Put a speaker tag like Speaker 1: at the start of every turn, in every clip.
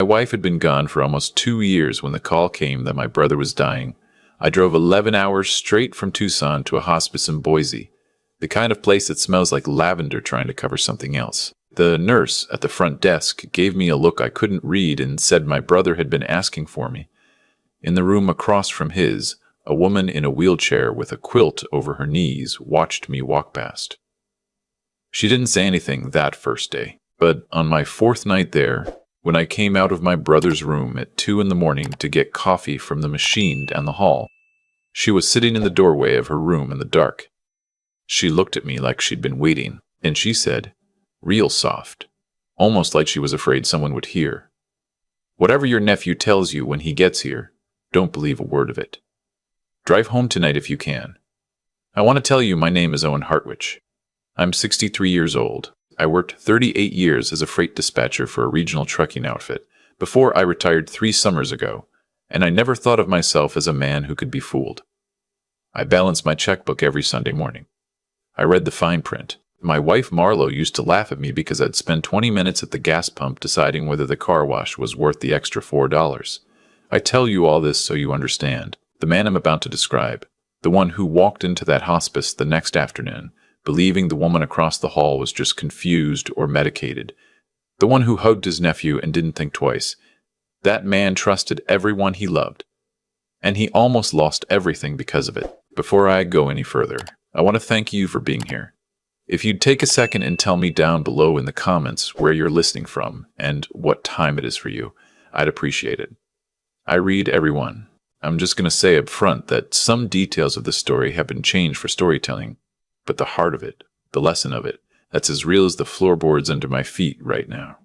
Speaker 1: My wife had been gone for almost 2 years when the call came that my brother was dying. I drove 11 hours straight from Tucson to a hospice in Boise, the kind of place that smells like lavender trying to cover something else. The nurse at the front desk gave me a look I couldn't read and said my brother had been asking for me. In the room across from his, a woman in a wheelchair with a quilt over her knees watched me walk past. She didn't say anything that first day, but on my 4th night there, when I came out of my brother's room at 2 in the morning to get coffee from the machine down the hall, she was sitting in the doorway of her room in the dark. She looked at me like she'd been waiting, and she said, real soft, almost like she was afraid someone would hear, "Whatever your nephew tells you when he gets here, don't believe a word of it. Drive home tonight if you can. I want to tell you my name is Owen Hartwich. I'm 63 years old. I worked 38 years as a freight dispatcher for a regional trucking outfit before I retired 3 summers ago, and I never thought of myself as a man who could be fooled. I balance my checkbook every Sunday morning. I read the fine print. My wife Marlo used to laugh at me because I'd spend 20 minutes at the gas pump deciding whether the car wash was worth the extra $4. I tell you all this so you understand. The man I'm about to describe, the one who walked into that hospice the next afternoon, believing the woman across the hall was just confused or medicated, the one who hugged his nephew and didn't think twice, that man trusted everyone he loved, and he almost lost everything because of it. Before I go any further, I want to thank you for being here. If you'd take a second and tell me down below in the comments where you're listening from and what time it is for you, I'd appreciate it. I read everyone. I'm just going to say up front that some details of the story have been changed for storytelling, but the heart of it, the lesson of it, that's as real as the floorboards under my feet right now.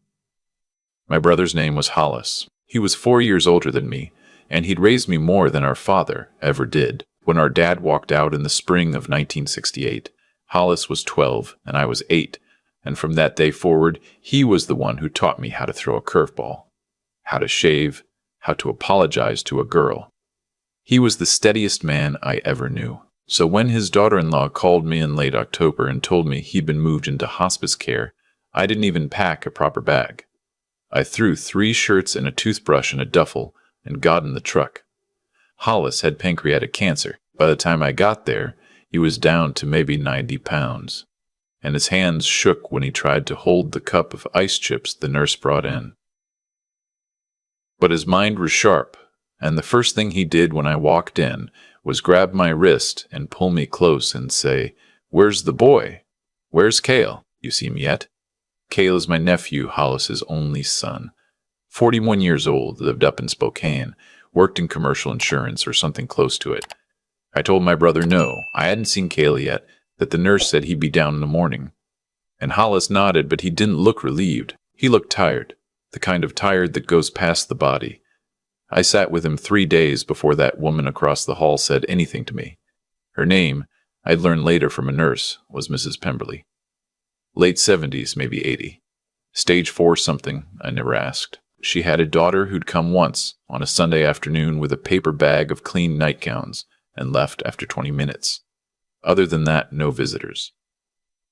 Speaker 1: My brother's name was Hollis. He was 4 years older than me, and he'd raised me more than our father ever did. When our dad walked out in the spring of 1968, Hollis was 12 and I was 8, and from that day forward, he was the one who taught me how to throw a curveball, how to shave, how to apologize to a girl. He was the steadiest man I ever knew. So when his daughter-in-law called me in late October and told me he'd been moved into hospice care, I didn't even pack a proper bag. I threw 3 shirts and a toothbrush in a duffel and got in the truck. Hollis had pancreatic cancer. By the time I got there, he was down to maybe 90 pounds, and his hands shook when he tried to hold the cup of ice chips the nurse brought in. But his mind was sharp, and the first thing he did when I walked in was grab my wrist and pull me close and say, "Where's the boy? Where's Cale? You see him yet?" Cale is my nephew, Hollis's only son. 41 years old, lived up in Spokane, worked in commercial insurance or something close to it. I told my brother no, I hadn't seen Cale yet, that the nurse said he'd be down in the morning. And Hollis nodded, but he didn't look relieved. He looked tired, the kind of tired that goes past the body. I sat with him 3 days before that woman across the hall said anything to me. Her name, I'd learned later from a nurse, was Mrs. Pemberley. Late 70s, maybe 80. Stage 4 something, I never asked. She had a daughter who'd come once, on a Sunday afternoon with a paper bag of clean nightgowns, and left after 20 minutes. Other than that, no visitors.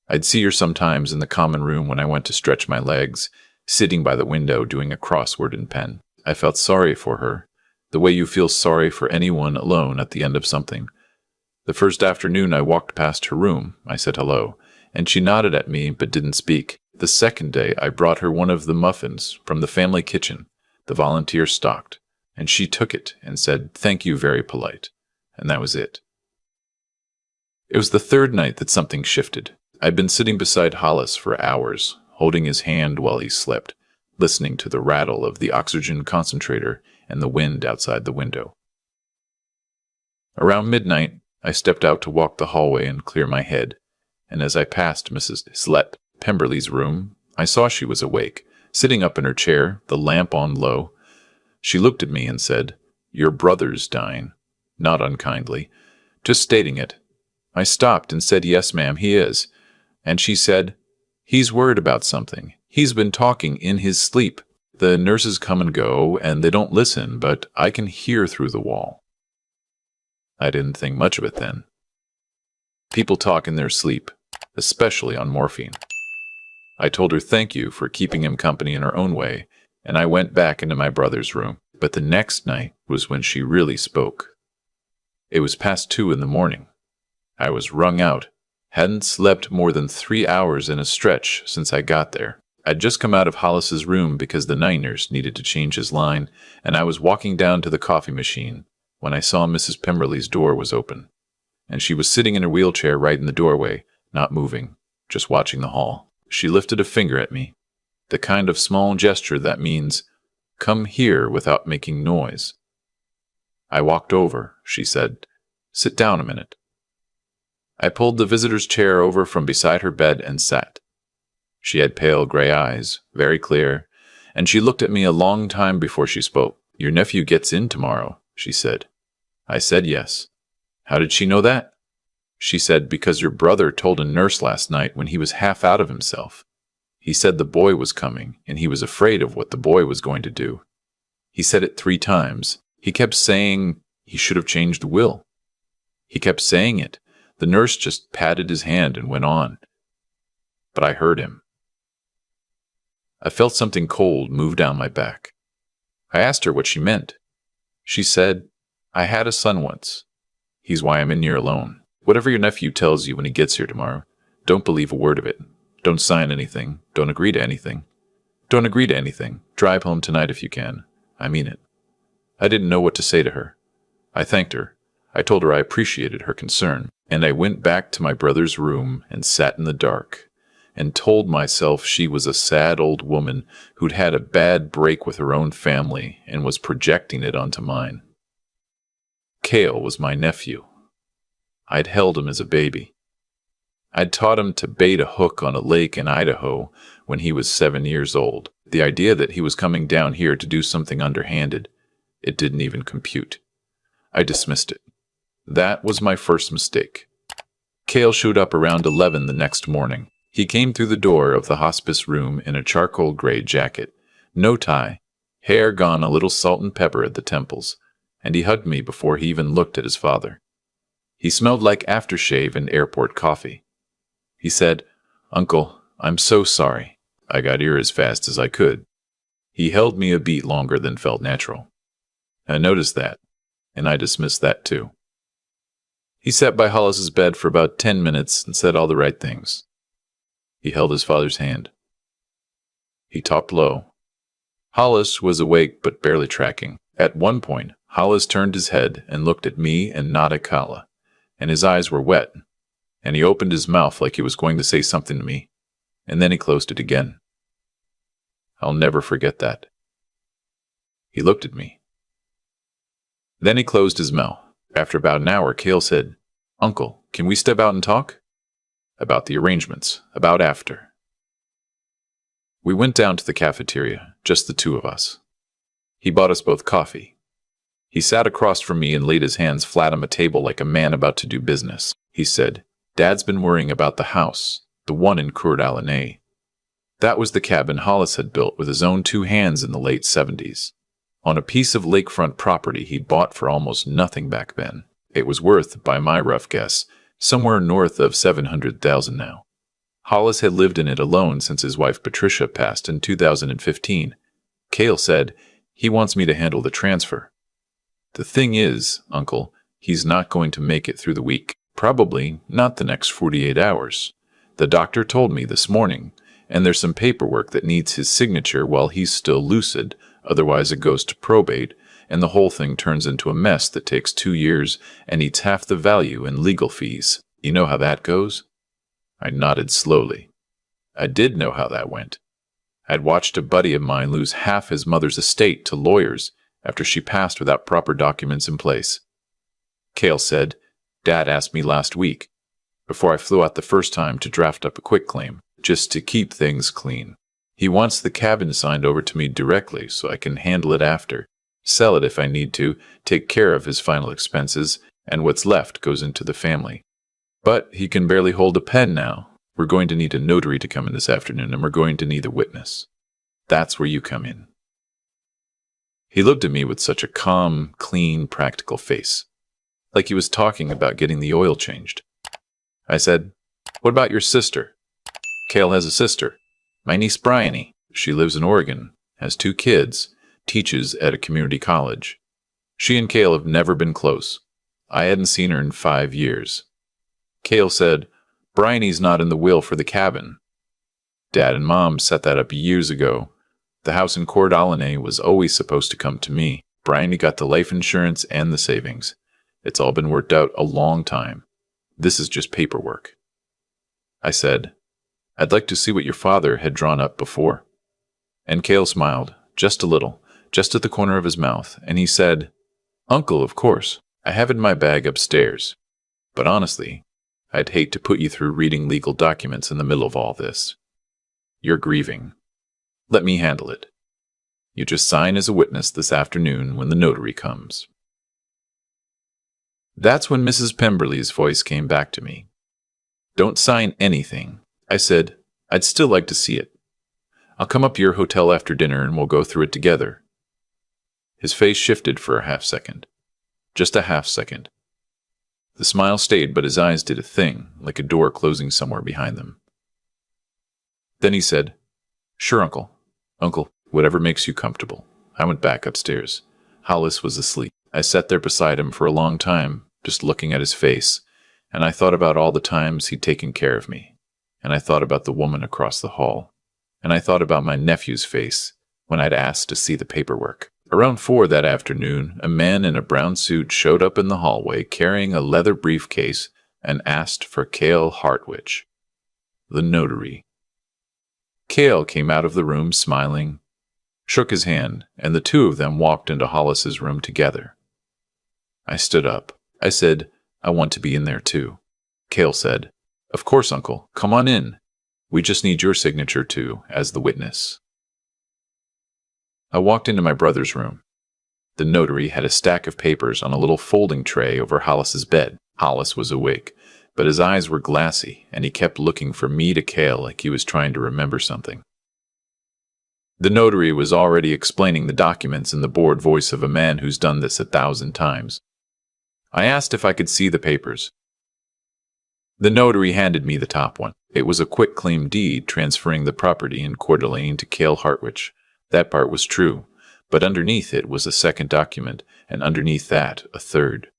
Speaker 1: I'd see her sometimes in the common room when I went to stretch my legs, sitting by the window doing a crossword in pen. I felt sorry for her, the way you feel sorry for anyone alone at the end of something. The first afternoon I walked past her room, I said hello, and she nodded at me but didn't speak. The second day I brought her one of the muffins from the family kitchen the volunteers stocked, and she took it and said, "Thank you, very polite." And that was it. It was the third night that something shifted. I'd been sitting beside Hollis for hours, holding his hand while he slept, listening to the rattle of the oxygen concentrator and the wind outside the window. Around midnight, I stepped out to walk the hallway and clear my head, and as I passed Mrs. Slett Pemberley's room, I saw she was awake, sitting up in her chair, the lamp on low. She looked at me and said, "Your brother's dying," not unkindly, just stating it. I stopped and said, "Yes, ma'am, he is." And she said, "He's worried about something. He's been talking in his sleep. The nurses come and go, and they don't listen, but I can hear through the wall." I didn't think much of it then. People talk in their sleep, especially on morphine. I told her thank you for keeping him company in her own way, and I went back into my brother's room. But the next night was when she really spoke. It was past 2 in the morning. I was wrung out. Hadn't slept more than 3 hours in a stretch since I got there. I'd just come out of Hollis's room because the night nurse needed to change his line, and I was walking down to the coffee machine when I saw Mrs. Pemberley's door was open, and she was sitting in her wheelchair right in the doorway, not moving, just watching the hall. She lifted a finger at me, the kind of small gesture that means, "Come here," without making noise. I walked over. She said, "Sit down a minute." I pulled the visitor's chair over from beside her bed and sat. She had pale gray eyes, very clear, and she looked at me a long time before she spoke. "Your nephew gets in tomorrow," she said. I said yes. "How did she know that?" She said, "Because your brother told a nurse last night when he was half out of himself. He said the boy was coming, and he was afraid of what the boy was going to do. He said it 3 times. He kept saying he should have changed the will. He kept saying it. The nurse just patted his hand and went on. But I heard him." I felt something cold move down my back. I asked her what she meant. She said, "I had a son once. He's why I'm in here alone. Whatever your nephew tells you when he gets here tomorrow, don't believe a word of it. Don't sign anything. Don't agree to anything. Don't agree to anything. Drive home tonight if you can. I mean it." I didn't know what to say to her. I thanked her. I told her I appreciated her concern, and I went back to my brother's room and sat in the dark, and told myself she was a sad old woman who'd had a bad break with her own family and was projecting it onto mine. Cale was my nephew. I'd held him as a baby. I'd taught him to bait a hook on a lake in Idaho when he was 7 years old. The idea that he was coming down here to do something underhanded, it didn't even compute. I dismissed it. That was my first mistake. Cale showed up around 11 the next morning. He came through the door of the hospice room in a charcoal gray jacket, no tie, hair gone a little salt and pepper at the temples, and he hugged me before he even looked at his father. He smelled like aftershave and airport coffee. He said, "Uncle, I'm so sorry." I got here as fast as I could. He held me a beat longer than felt natural. I noticed that, and I dismissed that too. He sat by Hollis's bed for about 10 minutes and said all the right things. He held his father's hand. He talked low. Hollis was awake but barely tracking. At one point, Hollis turned his head and looked at me and not at Kala, and his eyes were wet, and he opened his mouth like he was going to say something to me, and then he closed it again. I'll never forget that. He looked at me. Then he closed his mouth. After about an hour, Cale said, "Uncle, can we step out and talk?" About the arrangements, about after. We went down to the cafeteria, just the 2 of us. He bought us both coffee. He sat across from me and laid his hands flat on the table like a man about to do business. He said, "Dad's been worrying about the house, the one in Coeur d'Alene. That was the cabin Hollis had built with his own 2 hands in the late 70s. On a piece of lakefront property he'd bought for almost nothing back then. It was worth, by my rough guess, somewhere north of $700,000 now. Hollis had lived in it alone since his wife Patricia passed in 2015. Cale said, "He wants me to handle the transfer. The thing is, Uncle, he's not going to make it through the week. Probably not the next 48 hours. The doctor told me this morning, and there's some paperwork that needs his signature while he's still lucid. Otherwise it goes to probate, and the whole thing turns into a mess that takes 2 years and eats half the value in legal fees. You know how that goes?" I nodded slowly. I did know how that went. I'd watched a buddy of mine lose half his mother's estate to lawyers after she passed without proper documents in place. Cale said, "Dad asked me last week, before I flew out the first time, to draft up a quitclaim, just to keep things clean. He wants the cabin signed over to me directly so I can handle it after, sell it if I need to, take care of his final expenses, and what's left goes into the family. But he can barely hold a pen now. We're going to need a notary to come in this afternoon, and we're going to need a witness. That's where you come in." He looked at me with such a calm, clean, practical face, like he was talking about getting the oil changed. I said, "What about your sister?" "Cale has a sister. My niece Bryony. She lives in Oregon. has 2 kids, teaches at a community college. She and Cale have never been close. I hadn't seen her in 5 years. Cale said, Bryony's not in the will for the cabin. Dad and Mom set that up years ago. The house in Coeur d'Alene was always supposed to come to me. Bryony got the life insurance and the savings. It's all been worked out a long time. This is just paperwork. I said, I'd like to see what your father had drawn up before. And Cale smiled, just a little, just at the corner of his mouth, and he said, Uncle, of course, I have it in my bag upstairs. But honestly, I'd hate to put you through reading legal documents in the middle of all this. You're grieving. Let me handle it. You just sign as a witness this afternoon when the notary comes. That's when Mrs. Pemberley's voice came back to me. Don't sign anything. I said, I'd still like to see it. I'll come up to your hotel after dinner and we'll go through it together. His face shifted for a half-second. Just a half-second. The smile stayed, but his eyes did a thing, like a door closing somewhere behind them. Then he said, Sure, Uncle. Uncle, whatever makes you comfortable. I went back upstairs. Hollis was asleep. I sat there beside him for a long time, just looking at his face, and I thought about all the times he'd taken care of me. And I thought about the woman across the hall. And I thought about my nephew's face when I'd asked to see the paperwork. Around 4 that afternoon, a man in a brown suit showed up in the hallway carrying a leather briefcase and asked for Cale Hartwich, the notary. Cale came out of the room smiling, shook his hand, and the 2 of them walked into Hollis's room together. I stood up. I said, I want to be in there too. Cale said, Of course, Uncle. Come on in. We just need your signature too, as the witness. I walked into my brother's room. The notary had a stack of papers on a little folding tray over Hollis's bed. Hollis was awake, but his eyes were glassy, and he kept looking from me to Cale like he was trying to remember something. The notary was already explaining the documents in the bored voice of a man who's done this 1,000 times. I asked if I could see the papers. The notary handed me the top one. It was a quitclaim deed transferring the property in Coeur d'Alene to Cale Hartwich. That part was true, but underneath it was a second document, and underneath that, a third.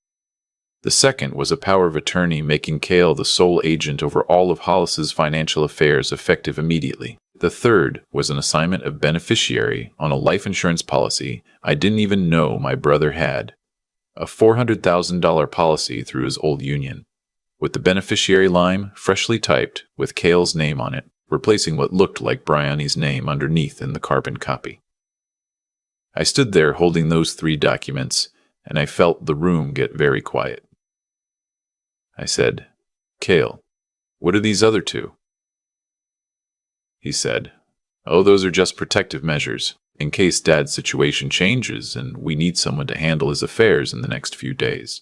Speaker 1: The second was a power of attorney making Cale the sole agent over all of Hollis's financial affairs effective immediately. The third was an assignment of beneficiary on a life insurance policy I didn't even know my brother had. A $400,000 policy through his old union, with the beneficiary line freshly typed with Cale's name on it, replacing what looked like Bryony's name underneath in the carbon copy. I stood there holding those 3 documents, and I felt the room get very quiet. I said, Cale, what are these other 2? He said, Oh, those are just protective measures, in case Dad's situation changes and we need someone to handle his affairs in the next few days.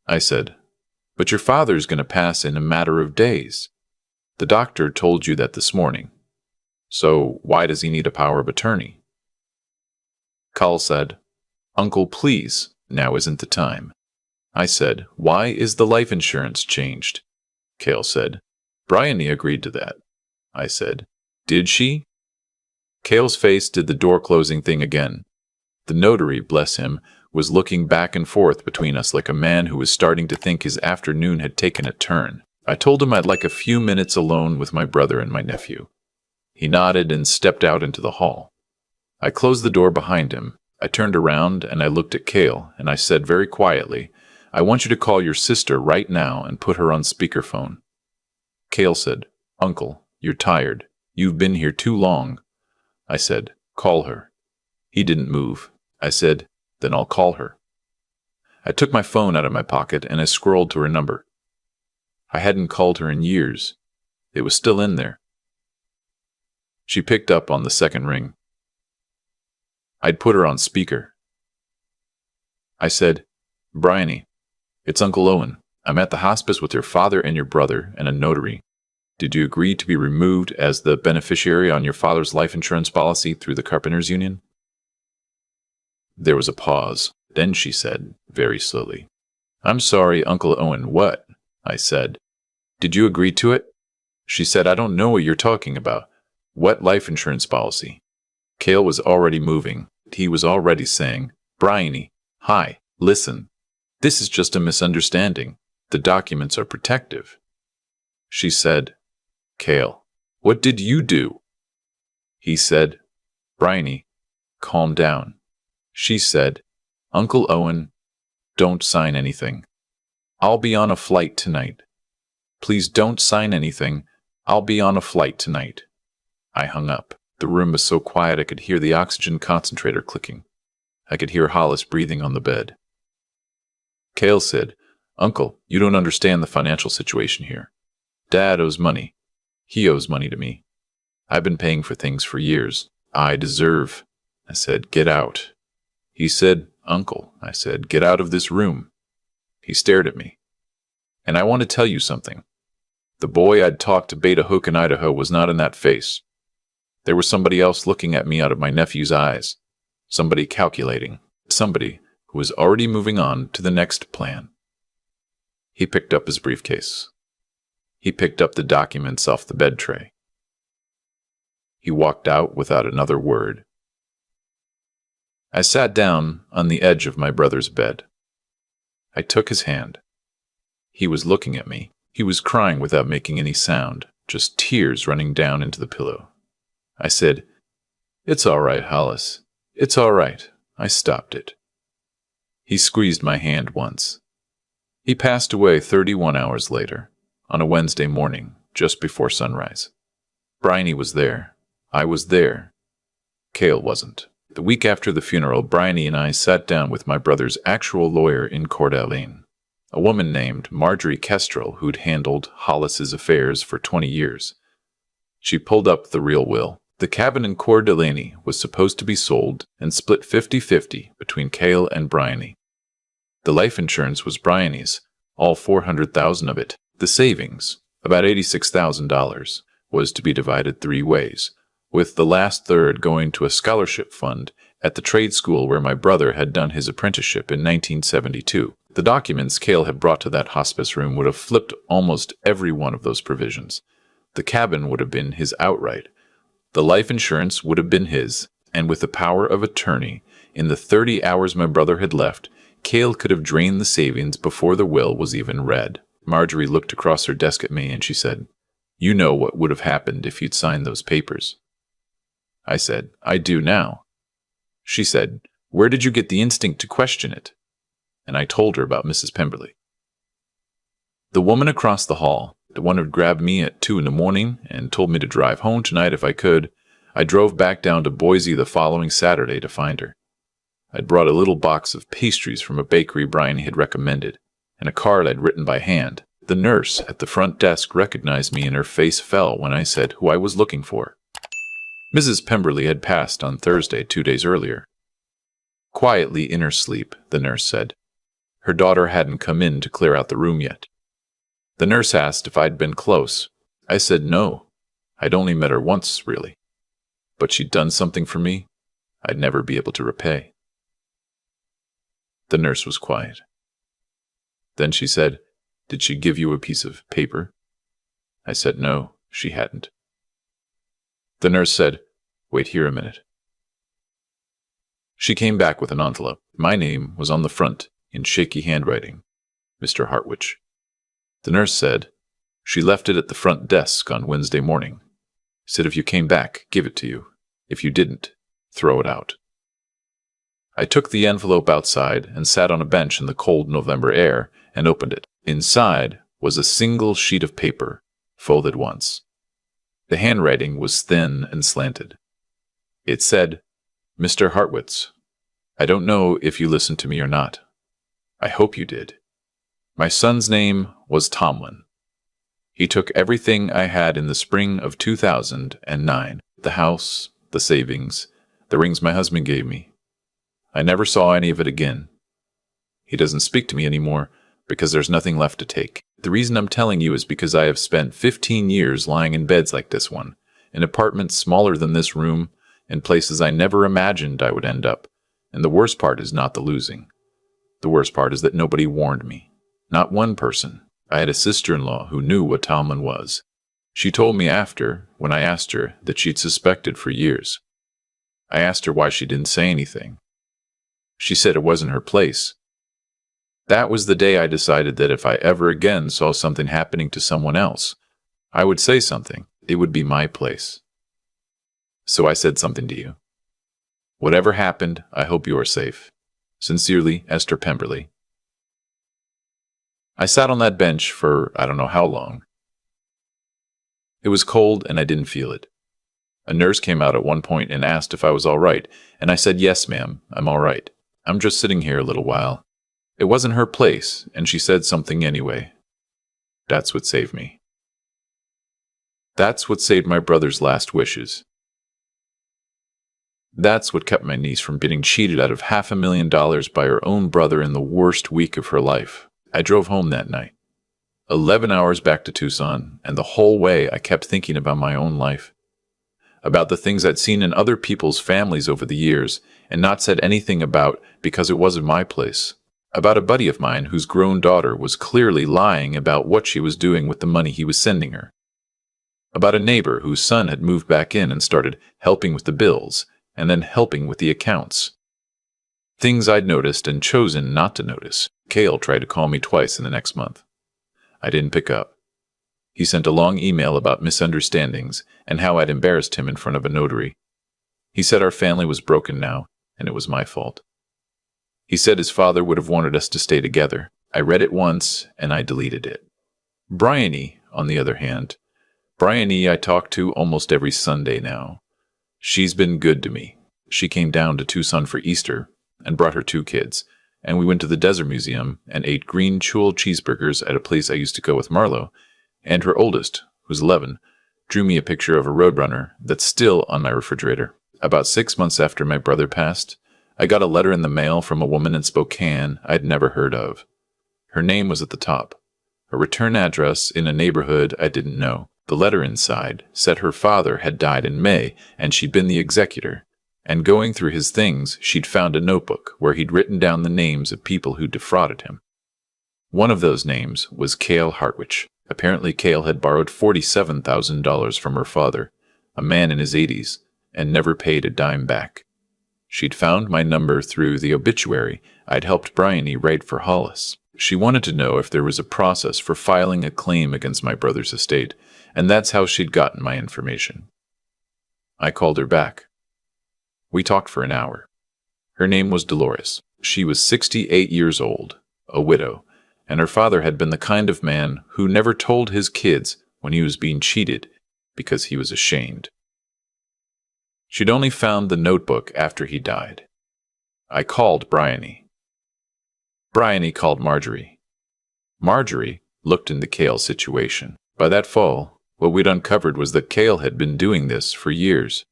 Speaker 1: I said, But your father's going to pass in a matter of days. The doctor told you that this morning. So why does he need a power of attorney? Cale said, Uncle, please, now isn't the time. I said, Why is the life insurance changed? Cale said, Bryony agreed to that. I said, Did she? Cale's face did the door-closing thing again. The notary, bless him, was looking back and forth between us like a man who was starting to think his afternoon had taken a turn. I told him I'd like a few minutes alone with my brother and my nephew. He nodded and stepped out into the hall. I closed the door behind him. I turned around and I looked at Cale, and I said very quietly, I want you to call your sister right now and put her on speakerphone. Cale said, Uncle, you're tired. You've been here too long. I said, Call her. He didn't move. I said, Then I'll call her. I took my phone out of my pocket and I scrolled to her number. I hadn't called her in years. It was still in there. She picked up on the second ring. I'd put her on speaker. I said, Bryony, it's Uncle Owen. I'm at the hospice with your father and your brother and a notary. Did you agree to be removed as the beneficiary on your father's life insurance policy through the Carpenters Union? There was a pause. Then she said, very slowly, I'm sorry, Uncle Owen, what? I said, Did you agree to it? She said, I don't know what you're talking about. What life insurance policy? Cale was already moving. He was already saying, "Bryony, hi, listen. This is just a misunderstanding. The documents are protective." She said, "Cale, what did you do?" He said, "Bryony, calm down." She said, "Uncle Owen, don't sign anything. I'll be on a flight tonight. Please don't sign anything. I'll be on a flight tonight." I hung up. The room was so quiet I could hear the oxygen concentrator clicking. I could hear Hollis breathing on the bed. Cale said, "Uncle, you don't understand the financial situation here. Dad owes money. He owes money to me. I've been paying for things for years. I deserve." I said, "Get out." He said, "Uncle," I said, "get out of this room." He stared at me. "And I want to tell you something. The boy I'd talked to Beta Hook in Idaho was not in that face. There was somebody else looking at me out of my nephew's eyes. Somebody calculating. Somebody who was already moving on to the next plan." He picked up his briefcase. He picked up the documents off the bed tray. He walked out without another word. I sat down on the edge of my brother's bed. I took his hand. He was looking at me. He was crying without making any sound, just tears running down into the pillow. I said, "It's all right, Hollis. It's all right." I stopped it. He squeezed my hand once. He passed away 31 hours later, on a Wednesday morning, just before sunrise. Bryony was there. I was there. Cale wasn't. The week after the funeral, Bryony and I sat down with my brother's actual lawyer in Coeur d'Alene, a woman named Marjorie Kestrel who'd handled Hollis's affairs for 20 years. She pulled up the real will. The cabin in Coeur d'Alene was supposed to be sold and split 50-50 between Cale and Bryony. The life insurance was Bryony's, all $400,000 of it. The savings, about $86,000, was to be divided 3 ways, with the last third going to a scholarship fund at the trade school where my brother had done his apprenticeship in 1972. The documents Cale had brought to that hospice room would have flipped almost every one of those provisions. The cabin would have been his outright. The life insurance would have been his, and with the power of attorney, in the 30 hours my brother had left, Cale could have drained the savings before the will was even read. Marjorie looked across her desk at me and she said, "You know what would have happened if you'd signed those papers." I said, "I do now." She said, "Where did you get the instinct to question it?" And I told her about Mrs. Pemberley. The woman across the hall, the one who'd grabbed me at 2 in the morning and told me to drive home tonight if I could, I drove back down to Boise the following Saturday to find her. I'd brought a little box of pastries from a bakery Bryony had recommended, and a card I'd written by hand. The nurse at the front desk recognized me and her face fell when I said who I was looking for. Mrs. Pemberley had passed on Thursday 2 days earlier. Quietly in her sleep, the nurse said. Her daughter hadn't come in to clear out the room yet. The nurse asked if I'd been close. I said no. I'd only met her once, really. But she'd done something for me I'd never be able to repay. The nurse was quiet. Then she said, "Did she give you a piece of paper?" I said no, she hadn't. The nurse said, "Wait here a minute." She came back with an envelope. My name was on the front, in shaky handwriting, Mr. Hartwich. The nurse said, "She left it at the front desk on Wednesday morning. Said if you came back, give it to you. If you didn't, throw it out." I took the envelope outside and sat on a bench in the cold November air and opened it. Inside was a single sheet of paper, folded once. The handwriting was thin and slanted. It said, "Mr. Hartwitz, I don't know if you listened to me or not. I hope you did. My son's name was Tomlin. He took everything I had in the spring of 2009, the house, the savings, the rings my husband gave me. I never saw any of it again. He doesn't speak to me anymore because there's nothing left to take. The reason I'm telling you is because I have spent 15 years lying in beds like this one, in apartments smaller than this room, in places I never imagined I would end up. And the worst part is not the losing. The worst part is that nobody warned me. Not one person. I had a sister-in-law who knew what Tomlin was. She told me after, when I asked her, that she'd suspected for years. I asked her why she didn't say anything. She said it wasn't her place. That was the day I decided that if I ever again saw something happening to someone else, I would say something. It would be my place. So I said something to you. Whatever happened, I hope you are safe. Sincerely, Esther Pemberley. I sat on that bench for I don't know how long. It was cold and I didn't feel it. A nurse came out at one point and asked if I was all right, and I said, "Yes, ma'am, I'm all right. I'm just sitting here a little while." It wasn't her place, and she said something anyway. That's what saved me. That's what saved my brother's last wishes. That's what kept my niece from getting cheated out of $500,000 by her own brother in the worst week of her life. I drove home that night. 11 hours back to Tucson, and the whole way I kept thinking about my own life. About the things I'd seen in other people's families over the years, and not said anything about because it wasn't my place. About a buddy of mine whose grown daughter was clearly lying about what she was doing with the money he was sending her. About a neighbor whose son had moved back in and started helping with the bills, and then helping with the accounts. Things I'd noticed and chosen not to notice. Cale tried to call me twice in the next month. I didn't pick up. He sent a long email about misunderstandings and how I'd embarrassed him in front of a notary. He said our family was broken now, and it was my fault. He said his father would have wanted us to stay together. I read it once, and I deleted it. Bryony, on the other hand, Bryony I talk to almost every Sunday now. She's been good to me. She came down to Tucson for Easter and brought her 2 kids, and we went to the Desert Museum and ate green chul cheeseburgers at a place I used to go with Marlo, and her oldest, who's 11, drew me a picture of a Roadrunner that's still on my refrigerator. About 6 months after my brother passed, I got a letter in the mail from a woman in Spokane I'd never heard of. Her name was at the top. A return address in a neighborhood I didn't know. The letter inside said her father had died in May and she'd been the executor. And going through his things, she'd found a notebook where he'd written down the names of people who defrauded him. One of those names was Cale Hartwich. Apparently Cale had borrowed $47,000 from her father, a man in his 80s, and never paid a dime back. She'd found my number through the obituary I'd helped Bryony write for Hollis. She wanted to know if there was a process for filing a claim against my brother's estate, and that's how she'd gotten my information. I called her back. We talked for an hour. Her name was Dolores. She was 68 years old, a widow, and her father had been the kind of man who never told his kids when he was being cheated because he was ashamed. She'd only found the notebook after he died. I called Bryony. Bryony called Marjorie. Marjorie looked into Cale's situation. By that fall, what we'd uncovered was that Cale had been doing this for years,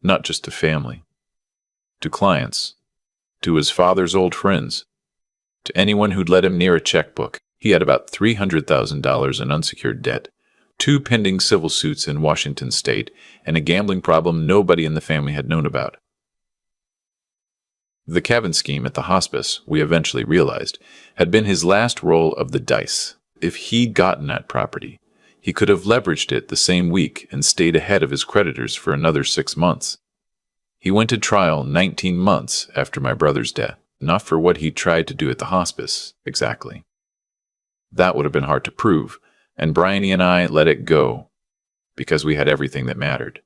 Speaker 1: not just to family, to clients, to his father's old friends, to anyone who'd let him near a checkbook. He had about $300,000 in unsecured debt, 2 pending civil suits in Washington state, and a gambling problem nobody in the family had known about. The cabin scheme at the hospice, we eventually realized, had been his last roll of the dice. If he'd gotten that property, he could have leveraged it the same week and stayed ahead of his creditors for another 6 months. He went to trial 19 months after my brother's death, not for what he tried to do at the hospice, exactly. That would have been hard to prove, and Bryony and I let it go, because we had everything that mattered.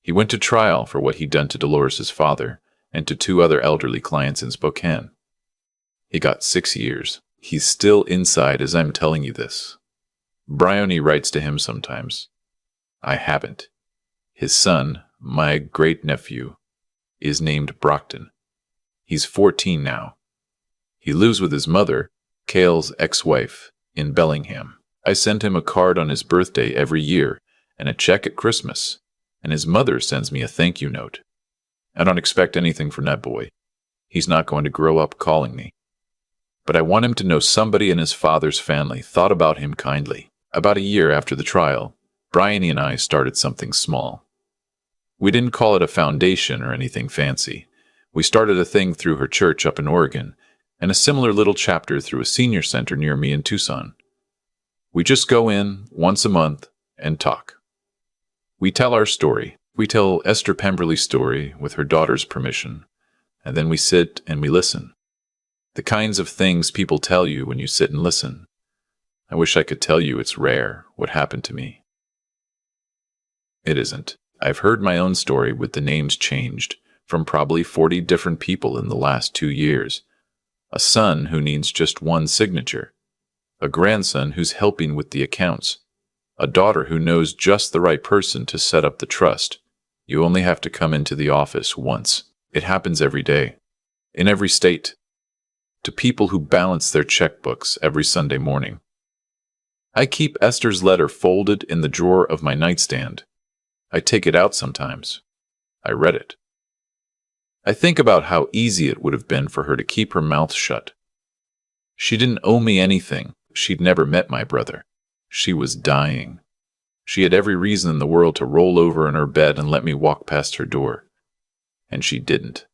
Speaker 1: He went to trial for what he'd done to Dolores' father, and to 2 other elderly clients in Spokane. He got 6 years. He's still inside as I'm telling you this. Bryony writes to him sometimes. I haven't. His son, my great-nephew, is named Brockton. He's 14 now. He lives with his mother, Cale's ex-wife, in Bellingham. I send him a card on his birthday every year and a check at Christmas, and his mother sends me a thank you note. I don't expect anything from that boy. He's not going to grow up calling me. But I want him to know somebody in his father's family thought about him kindly. About a year after the trial, Bryony and I started something small. We didn't call it a foundation or anything fancy. We started a thing through her church up in Oregon, and a similar little chapter through a senior center near me in Tucson. We just go in once a month and talk. We tell our story, We tell Esther Pemberley's story with her daughter's permission, and then we sit and we listen. The kinds of things people tell you when you sit and listen. I wish I could tell you it's rare what happened to me. It isn't. I've heard my own story with the names changed from probably 40 different people in the last 2 years. A son who needs just one signature. A grandson who's helping with the accounts. A daughter who knows just the right person to set up the trust. You only have to come into the office once. It happens every day. In every state. To people who balance their checkbooks every Sunday morning. I keep Esther's letter folded in the drawer of my nightstand. I take it out sometimes. I read it. I think about how easy it would have been for her to keep her mouth shut. She didn't owe me anything. She'd never met my brother. She was dying. She had every reason in the world to roll over in her bed and let me walk past her door. And she didn't.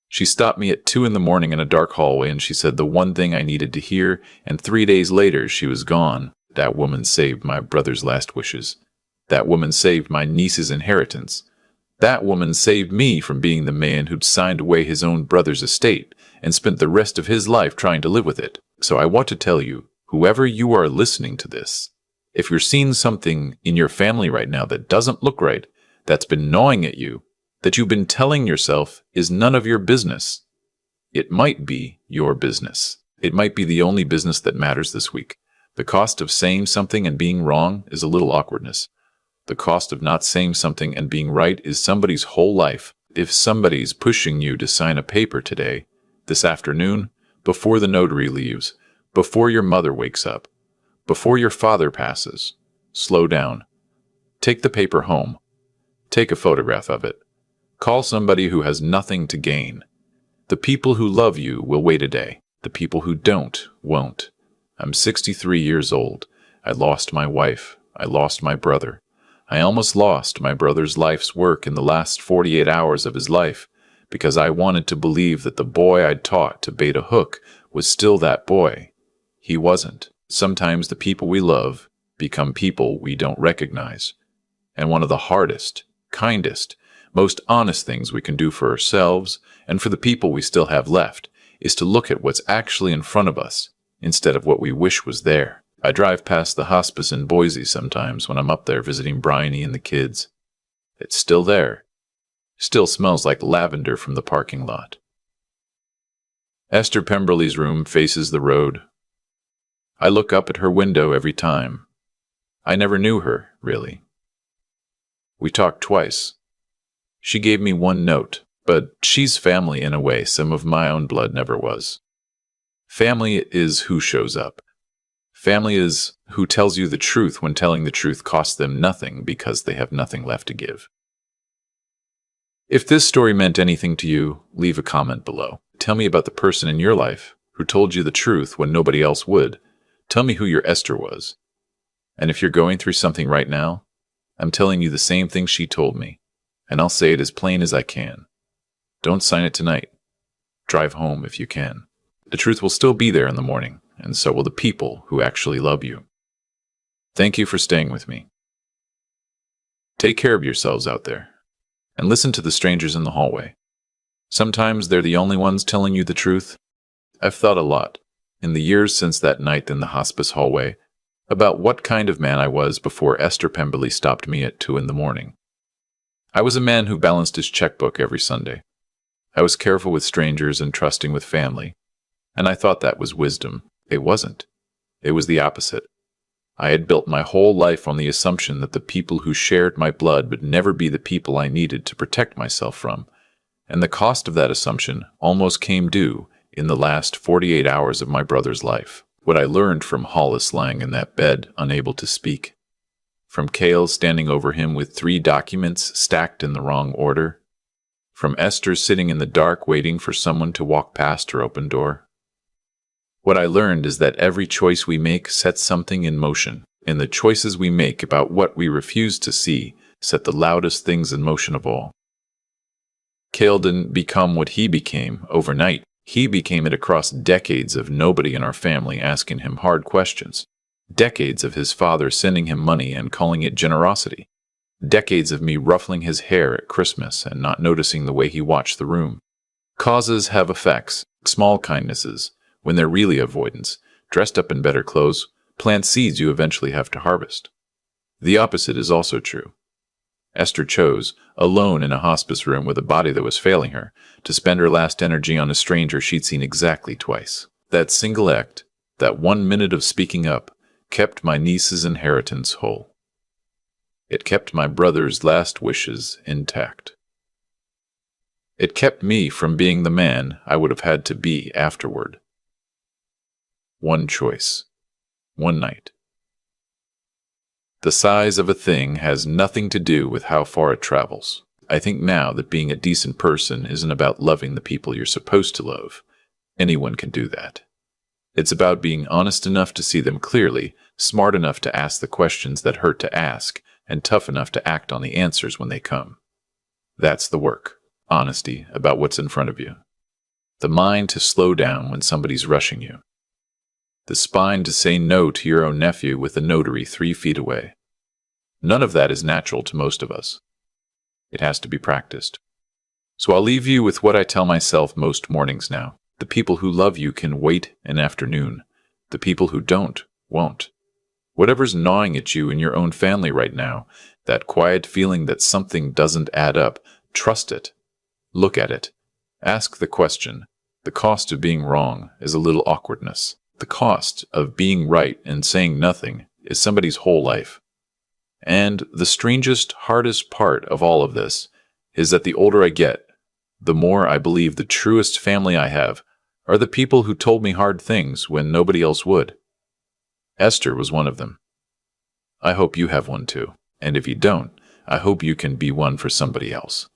Speaker 1: She stopped me at 2 a.m. in a dark hallway and she said the one thing I needed to hear, and 3 days later she was gone. That woman saved my brother's last wishes. That woman saved my niece's inheritance. That woman saved me from being the man who'd signed away his own brother's estate and spent the rest of his life trying to live with it. So I want to tell you, whoever you are listening to this, if you're seeing something in your family right now that doesn't look right, that's been gnawing at you, that you've been telling yourself is none of your business, it might be your business. It might be the only business that matters this week. The cost of saying something and being wrong is a little awkwardness. The cost of not saying something and being right is somebody's whole life. If somebody's pushing you to sign a paper today, this afternoon, before the notary leaves, before your mother wakes up, before your father passes, slow down. Take the paper home. Take a photograph of it. Call somebody who has nothing to gain. The people who love you will wait a day. The people who don't, won't. I'm 63 years old. I lost my wife. I lost my brother. I almost lost my brother's life's work in the last 48 hours of his life because I wanted to believe that the boy I'd taught to bait a hook was still that boy. He wasn't. Sometimes the people we love become people we don't recognize. And one of the hardest, kindest, most honest things we can do for ourselves and for the people we still have left is to look at what's actually in front of us instead of what we wish was there. I drive past the hospice in Boise sometimes when I'm up there visiting Bryony and the kids. It's still there. Still smells like lavender from the parking lot. Esther Pemberley's room faces the road. I look up at her window every time. I never knew her, really. We talked twice. She gave me one note, but she's family in a way some of my own blood never was. Family is who shows up. Family is who tells you the truth when telling the truth costs them nothing because they have nothing left to give. If this story meant anything to you, leave a comment below. Tell me about the person in your life who told you the truth when nobody else would. Tell me who your Esther was. And if you're going through something right now, I'm telling you the same thing she told me, and I'll say it as plain as I can. Don't sign it tonight. Drive home if you can. The truth will still be there in the morning, and so will the people who actually love you. Thank you for staying with me. Take care of yourselves out there, and listen to the strangers in the hallway. Sometimes they're the only ones telling you the truth. I've thought a lot, in the years since that night in the hospice hallway, about what kind of man I was before Esther Pemberley stopped me at 2 a.m. I was a man who balanced his checkbook every Sunday. I was careful with strangers and trusting with family, and I thought that was wisdom. It wasn't. It was the opposite. I had built my whole life on the assumption that the people who shared my blood would never be the people I needed to protect myself from, and the cost of that assumption almost came due in the last 48 hours of my brother's life. What I learned from Hollis lying in that bed, unable to speak, from Cale standing over him with 3 documents stacked in the wrong order, from Esther sitting in the dark waiting for someone to walk past her open door. What I learned is that every choice we make sets something in motion, and the choices we make about what we refuse to see set the loudest things in motion of all. Cale didn't become what he became overnight. He became it across decades of nobody in our family asking him hard questions, decades of his father sending him money and calling it generosity, Decades of me ruffling his hair at Christmas and not noticing the way he watched the room. Causes have effects, small kindnesses, when they're really avoidance, dressed up in better clothes, plant seeds you eventually have to harvest. The opposite is also true. Esther chose, alone in a hospice room with a body that was failing her, to spend her last energy on a stranger she'd seen exactly twice. That single act, that 1 minute of speaking up, kept my niece's inheritance whole. It kept my brother's last wishes intact. It kept me from being the man I would have had to be afterward. One choice. One night. The size of a thing has nothing to do with how far it travels. I think now that being a decent person isn't about loving the people you're supposed to love. Anyone can do that. It's about being honest enough to see them clearly, smart enough to ask the questions that hurt to ask, and tough enough to act on the answers when they come. That's the work. Honesty about what's in front of you. The mind to slow down when somebody's rushing you. The spine to say no to your own nephew with a notary 3 feet away. None of that is natural to most of us. It has to be practiced. So I'll leave you with what I tell myself most mornings now. The people who love you can wait an afternoon. The people who don't, won't. Whatever's gnawing at you in your own family right now, that quiet feeling that something doesn't add up, trust it. Look at it. Ask the question. The cost of being wrong is a little awkwardness. The cost of being right and saying nothing is somebody's whole life. And the strangest, hardest part of all of this is that the older I get, the more I believe the truest family I have are the people who told me hard things when nobody else would. Esther was one of them. I hope you have one too. And if you don't, I hope you can be one for somebody else.